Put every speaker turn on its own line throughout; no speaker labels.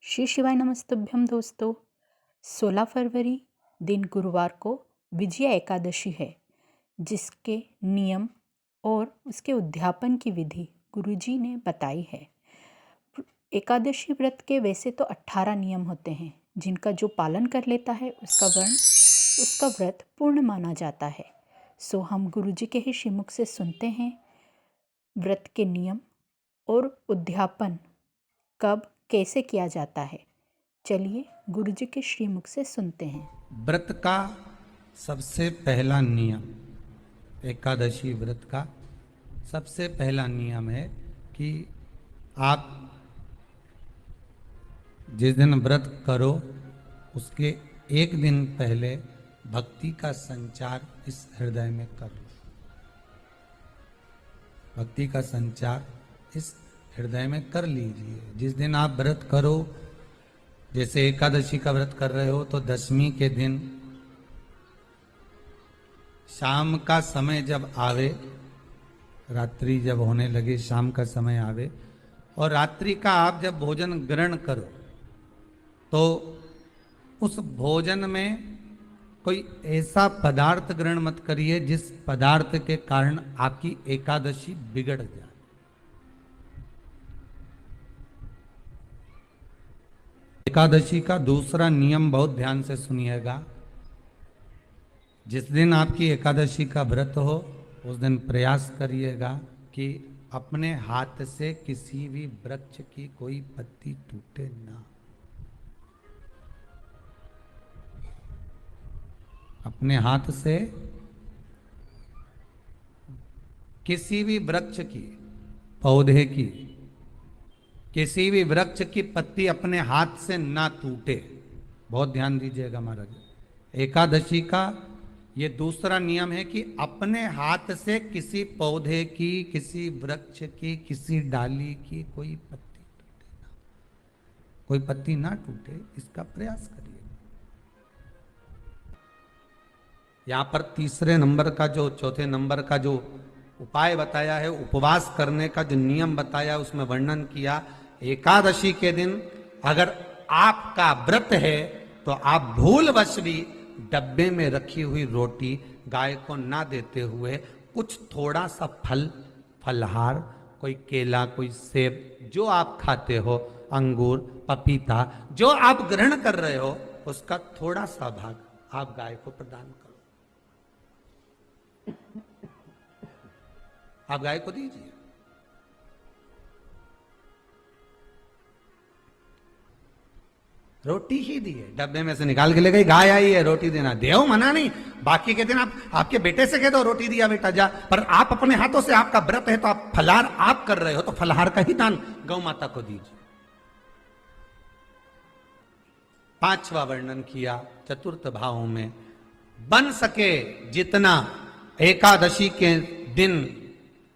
श्री शिवाय नमस्तुभ्यम दोस्तों। 16 फरवरी दिन गुरुवार को विजया एकादशी है, जिसके नियम और उसके उद्यापन की विधि गुरुजी ने बताई है। एकादशी व्रत के वैसे तो 18 नियम होते हैं, जिनका जो पालन कर लेता है उसका व्रत पूर्ण माना जाता है। सो हम गुरुजी के ही श्रीमुख से सुनते हैं व्रत के नियम और उद्यापन कब कैसे किया जाता है। चलिए गुरुजी के श्रीमुख से सुनते हैं।
व्रत का सबसे पहला नियम, एकादशी व्रत का सबसे पहला नियम है कि आप जिस दिन व्रत करो उसके एक दिन पहले भक्ति का संचार इस हृदय में कर लो। भक्ति का संचार इस हृदय में कर लीजिए। जिस दिन आप व्रत करो, जैसे एकादशी का व्रत कर रहे हो तो दशमी के दिन शाम का समय जब आवे, रात्रि जब होने लगे, शाम का समय आवे और रात्रि का आप जब भोजन ग्रहण करो तो उस भोजन में कोई ऐसा पदार्थ ग्रहण मत करिए जिस पदार्थ के कारण आपकी एकादशी बिगड़ जाए। एकादशी का दूसरा नियम बहुत ध्यान से सुनिएगा। जिस दिन आपकी एकादशी का व्रत हो उस दिन प्रयास करिएगा कि अपने हाथ से किसी भी वृक्ष की कोई पत्ती टूटे ना। अपने हाथ से किसी भी वृक्ष की, पौधे की, किसी भी वृक्ष की पत्ती अपने हाथ से ना टूटे। बहुत ध्यान दीजिएगा महाराज। एकादशी का ये दूसरा नियम है कि अपने हाथ से किसी पौधे की, किसी वृक्ष की, किसी डाली की कोई पत्ती टूटे ना, कोई पत्ती ना टूटे, इसका प्रयास करिए। यहां पर तीसरे नंबर का जो, चौथे नंबर का जो उपाय बताया है, उपवास करने का जो नियम बताया, उसमें वर्णन किया। एकादशी के दिन अगर आपका व्रत है तो आप भूलवश भी डब्बे में रखी हुई रोटी गाय को ना देते हुए कुछ थोड़ा सा फलहार, कोई केला, कोई सेब, जो आप खाते हो, अंगूर, पपीता, जो आप ग्रहण कर रहे हो, उसका थोड़ा सा भाग आप गाय को प्रदान करो। आप गाय को दीजिए। रोटी ही दिए, डब्बे में से निकाल के ले गई, गाय आई है रोटी देना, देव मना नहीं। बाकी के दिन आप आपके बेटे से कह दो रोटी दिया बेटा जा, पर आप अपने हाथों से, आपका व्रत है तो आप फलाहार आप कर रहे हो तो फलाहार का ही दान गौ माता को दीजिए। पांचवा वर्णन किया चतुर्थ भाव में, बन सके जितना एकादशी के दिन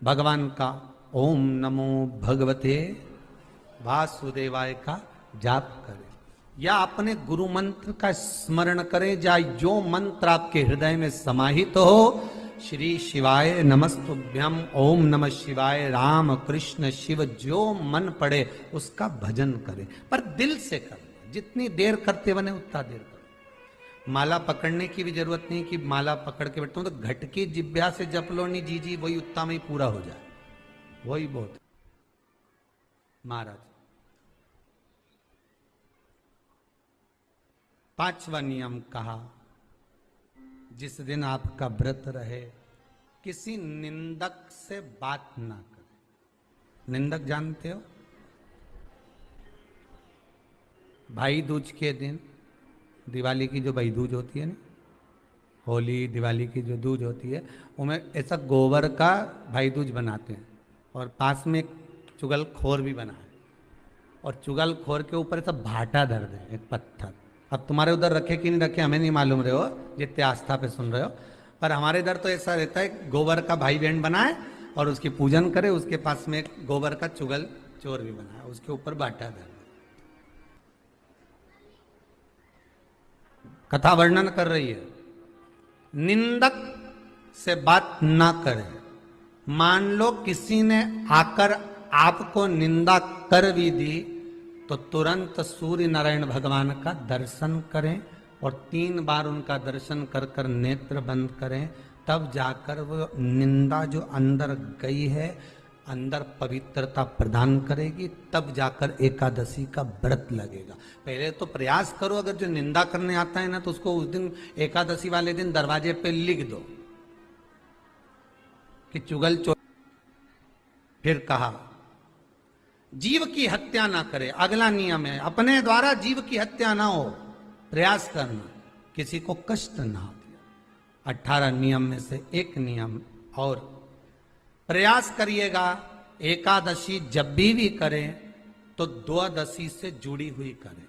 भगवान का ओम नमो भगवते वासुदेवाय का जाप करें, या अपने गुरु मंत्र का स्मरण करें, या जो मंत्र आपके हृदय में समाहित हो, श्री शिवाय नमस्तुभ्यम, ओम नमः शिवाय, राम कृष्ण शिव, जो मन पड़े उसका भजन करें, पर दिल से करें। जितनी देर करते बने उतना देर करें। माला पकड़ने की भी जरूरत नहीं कि माला पकड़ के बैठता हूं तो घट की जिब्या से जप लो नहीं जी, वही उतना में ही पूरा हो जाए, वही बहुत। महाराज पांचवा नियम कहा, जिस दिन आपका व्रत रहे किसी निंदक से बात ना करें। निंदक जानते हो? भाई दूज के दिन, दिवाली की जो भाई दूज होती है ना, होली दिवाली की जो दूज होती है, उनमें ऐसा गोबर का भाई दूज बनाते हैं और पास में एक चुगलखोर भी बना है, और चुगलखोर के ऊपर ऐसा भाटा धर दे, एक पत्थर। अब तुम्हारे उधर रखे कि नहीं रखे हमें नहीं मालूम रहे हो, जितने आस्था पे सुन रहे हो, पर हमारे इधर तो ऐसा रहता है, गोबर का भाई बहन बनाए और उसकी पूजन करे, उसके पास में एक गोबर का चुगल चोर भी बनाए, उसके ऊपर भाटा धर। कथा वर्णन कर रही है, निंदक से बात ना करें। मान लो किसी ने आकर आपको निंदा कर भी दी तो तुरंत सूर्य नारायण भगवान का दर्शन करें और 3 बार उनका दर्शन कर कर नेत्र बंद करें, तब जाकर वो निंदा जो अंदर गई है अंदर पवित्रता प्रदान करेगी, तब जाकर एकादशी का व्रत लगेगा। पहले तो प्रयास करो, अगर जो निंदा करने आता है ना तो उसको उस दिन एकादशी वाले दिन दरवाजे पे लिख दो कि चुगल चोर। फिर कहा जीव की हत्या ना करे, अगला नियम है अपने द्वारा जीव की हत्या ना हो, प्रयास करना किसी को कष्ट ना हो। 18 नियम में से एक नियम और, प्रयास करिएगा एकादशी जब भी करें तो द्वादशी से जुड़ी हुई करें,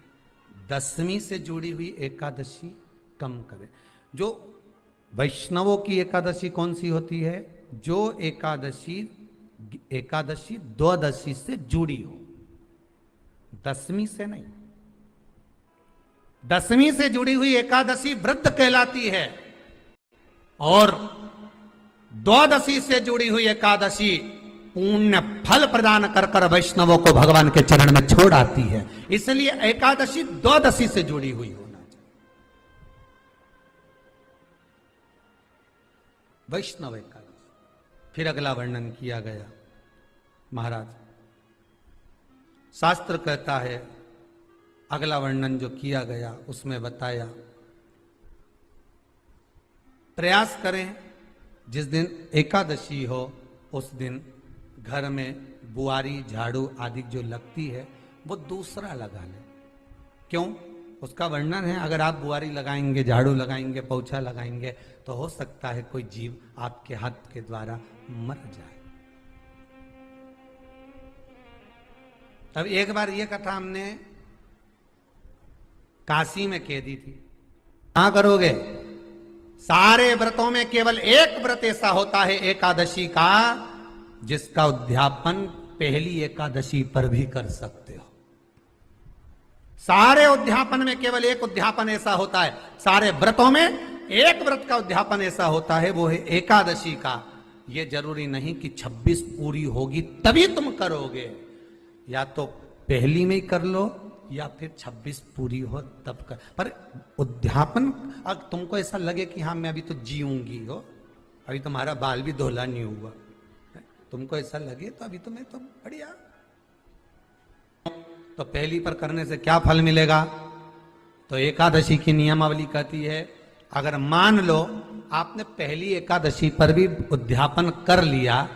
10वीं से जुड़ी हुई एकादशी कम करें। जो वैष्णवों की एकादशी कौन सी होती है? जो एकादशी द्वादशी से जुड़ी हो, 10वीं से नहीं। 10वीं से जुड़ी हुई एकादशी व्रत कहलाती है और द्वादशी से जुड़ी हुई एकादशी पुण्य फल प्रदान कर कर वैष्णवों को भगवान के चरण में छोड़ आती है। इसलिए एकादशी द्वादशी से जुड़ी हुई होना चाहिए। वैष्णव एकादशी। फिर अगला वर्णन किया गया। महाराज शास्त्र कहता है, अगला वर्णन जो किया गया उसमें बताया, प्रयास करें जिस दिन एकादशी हो उस दिन घर में बुआरी झाड़ू आदि जो लगती है वो दूसरा लगा लें। क्यों? उसका वर्णन है, अगर आप बुआरी लगाएंगे, झाड़ू लगाएंगे, पोछा लगाएंगे तो हो सकता है कोई जीव आपके हाथ के द्वारा मर जाए। अब एक बार ये कथा हमने काशी में कह दी थी। कहां करोगे? सारे व्रतों में केवल एक व्रत ऐसा होता है एकादशी का जिसका उद्यापन पहली एकादशी पर भी कर सकते हो। सारे उद्यापन में केवल एक उद्यापन ऐसा होता है, सारे व्रतों में एक व्रत का उद्यापन ऐसा होता है, वो है एकादशी का। ये जरूरी नहीं कि 26 पूरी होगी तभी तुम करोगे, या तो पहली में ही कर लो या फिर 26 पूरी हो तब कर। पर उद्यापन, अगर तुमको ऐसा लगे कि हाँ मैं अभी तो जीऊंगी हो, अभी तुम्हारा बाल भी धोला नहीं हुआ, तुमको ऐसा लगे तो अभी तो मैं तो बढ़िया, तो पहली पर करने से क्या फल मिलेगा? तो एकादशी की नियमावली कहती है, अगर मान लो आपने पहली एकादशी पर भी उद्यापन कर लिया,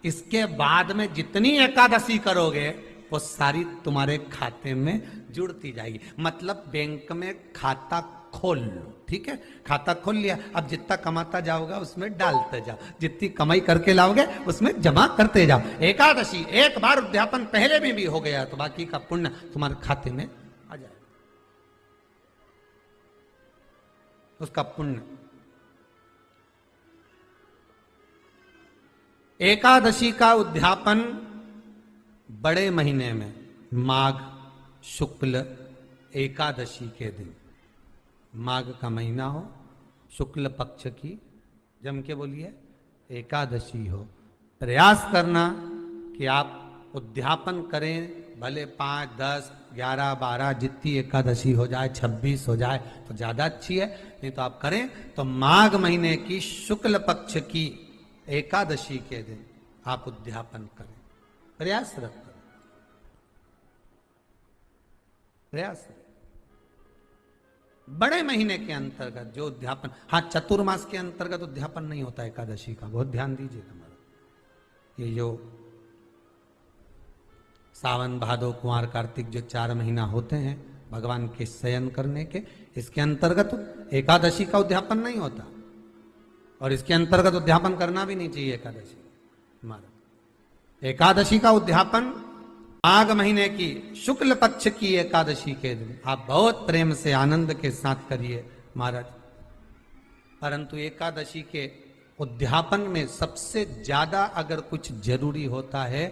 इसके बाद में जितनी एकादशी करोगे वो सारी तुम्हारे खाते में जुड़ती जाएगी। मतलब बैंक में खाता खोल लो, ठीक है? खाता खोल लिया, अब जितना कमाता जाओगा उसमें डालते जाओ, जितनी कमाई करके लाओगे उसमें जमा करते जाओ। एकादशी एक बार उद्यापन पहले में भी हो गया तो बाकी का पुण्य तुम्हारे खाते में आ जाए, उसका पुण्य। एकादशी का उद्यापन बड़े महीने में माघ शुक्ल एकादशी के दिन, माघ का महीना हो, शुक्ल पक्ष की, जम के बोलिए, एकादशी हो, प्रयास करना कि आप उद्यापन करें, भले 5, 10, 11, 12 जितनी एकादशी हो जाए, 26 हो जाए तो ज्यादा अच्छी है, नहीं तो आप करें तो माघ महीने की शुक्ल पक्ष की एकादशी के दिन आप उद्यापन करें। प्रयासरत करें, प्रयास। बड़े महीने के अंतर्गत जो उद्यापन, हाँ चतुर्मास के अंतर्गत उद्यापन नहीं होता एकादशी का, बहुत ध्यान दीजिएगा। हमारा ये जो सावन भादो कुंवर कार्तिक जो 4 महीना होते हैं भगवान के शयन करने के, इसके अंतर्गत एकादशी का उद्यापन नहीं होता और इसके अंतर्गत उद्यापन करना भी नहीं चाहिए एकादशी। हमारा एकादशी का उद्यापन माघ महीने की शुक्ल पक्ष की एकादशी के दिन आप बहुत प्रेम से आनंद के साथ करिए महाराज। परंतु एकादशी के उद्यापन में सबसे ज्यादा अगर कुछ जरूरी होता है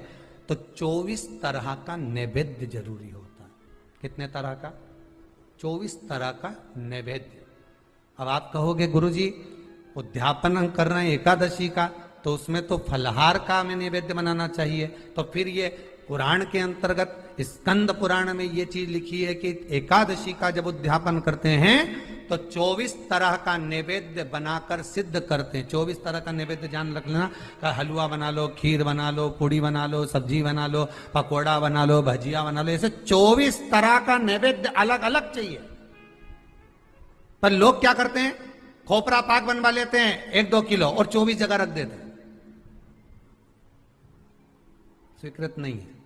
तो 24 तरह का नैवेद्य जरूरी होता है। कितने तरह का? 24 तरह का नैवेद्य। अब आप कहोगे गुरुजी उद्यापन हम कर रहे हैं एकादशी का, तो उसमें तो फलहार का हमें नैवेद्य बनाना चाहिए, तो फिर ये पुराण के अंतर्गत स्कंद पुराण में ये चीज लिखी है कि एकादशी का जब उद्यापन करते हैं तो 24 तरह का नैवेद्य बनाकर सिद्ध करते हैं। 24 तरह का नैवेद्य जान रख लेना, का हलवा बना लो, खीर बना लो, पूड़ी बना लो, सब्जी बना लो, पकोड़ा बना लो, भजिया बना लो, ऐसे 24 तरह का नैवेद्य अलग अलग चाहिए। पर लोग क्या करते हैं, खोपरा पाक बनवा लेते हैं 1-2 किलो और 24 जगह रख देते हैं। स्वीकृत नहीं है।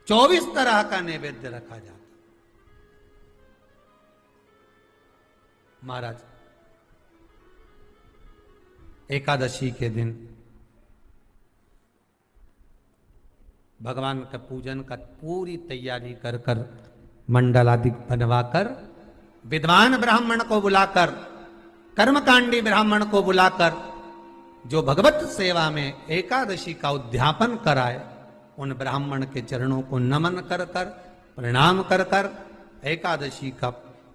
24 तरह का नैवेद्य रखा जाता। महाराज एकादशी के दिन भगवान का पूजन का पूरी तैयारी कर कर मंडल आदि बनवाकर विद्वान ब्राह्मण को बुलाकर, कर्मकांडी ब्राह्मण को बुलाकर जो भगवत सेवा में एकादशी का उद्यापन कराए, उन ब्राह्मण के चरणों को नमन कर कर, प्रणाम कर कर एकादशी का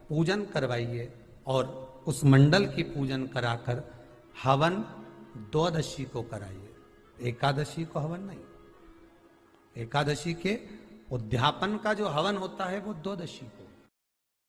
पूजन करवाइए और उस मंडल की पूजन कराकर हवन द्वादशी को कराइए। एकादशी को हवन नहीं, एकादशी के उद्यापन का जो हवन होता है वो द्वादशी को।